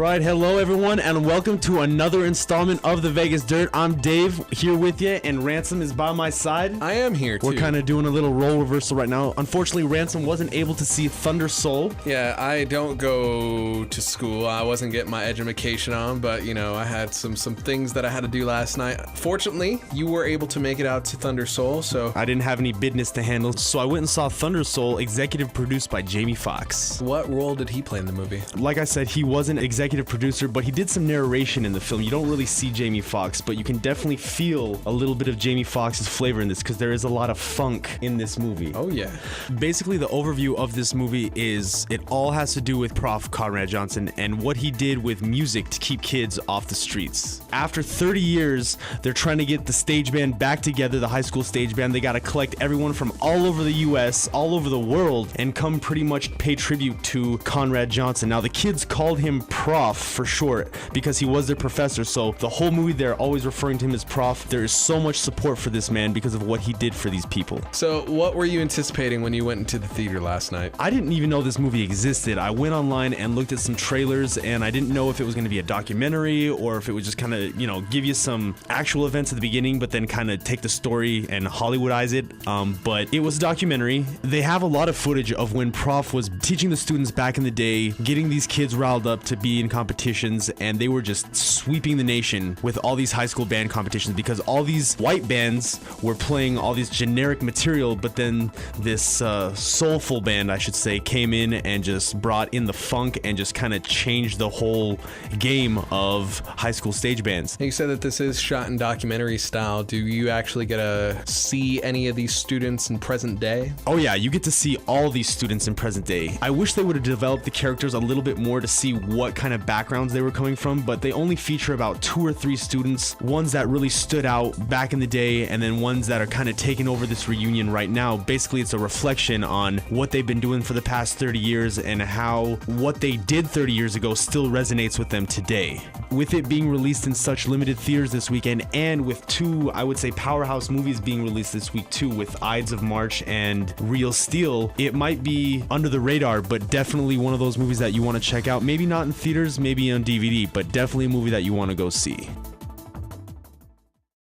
right, hello everyone, and welcome to another installment of the Vegas Dirt. I'm Dave here with you, and Ransom is by my side. I am here too. We're kind of doing a little role reversal right now. Unfortunately, Ransom wasn't able to see Thunder Soul. Yeah, I don't go to school. I wasn't getting my education on, but you know, I had some things that I had to do last night. Fortunately, you were able to make it out to Thunder Soul, so I didn't have any business to handle, so I went and saw Thunder Soul, executive produced by Jamie Foxx. What role did he play in the movie? Like I said, he wasn't executive producer, but he did some narration in the film. You don't really see Jamie Foxx, but you can definitely feel a little bit of Jamie Foxx's flavor in this because there is a lot of funk in this movie. Oh yeah. Basically, the overview of this movie is it all has to do with Prof. Conrad Johnson and what he did with music to keep kids off the streets. After 30 years, they're trying to get the stage band back together, the high school stage band. They got to collect everyone from all over the US, all over the world, and come pretty much pay tribute to Conrad Johnson. Now, the kids called him Prof for short because he was their professor, so the whole movie they're always referring to him as Prof. There is so much support for this man because of what he did for these people. So what were you anticipating when you went into the theater last night? I didn't even know this movie existed. I went online and looked at some trailers, and I didn't know if it was going to be a documentary or if it would just kind of, you know, give you some actual events at the beginning but then kind of take the story and Hollywoodize it. But it was a documentary. They have a lot of footage of when Prof was teaching the students back in the day, getting these kids riled up to be in competitions, and they were just sweeping the nation with all these high school band competitions because all these white bands were playing all these generic material, but then this soulful band, I should say, came in and just brought in the funk and just kind of changed the whole game of high school stage bands. You said that this is shot in documentary style. Do you actually get to see any of these students in present day? Oh yeah, you get to see all these students in present day. I wish they would have developed the characters a little bit more to see what kind of backgrounds they were coming from, but they only feature about 2 or 3 students, ones that really stood out back in the day, and then ones that are kind of taking over this reunion right now. Basically, it's a reflection on what they've been doing for the past 30 years and how what they did 30 years ago still resonates with them today. With it being released in such limited theaters this weekend, and with 2, I would say, powerhouse movies being released this week too, with Ides of March and Real Steel, it might be under the radar, but definitely one of those movies that you want to check out. Maybe not in theaters, maybe on DVD, but definitely a movie that you want to go see.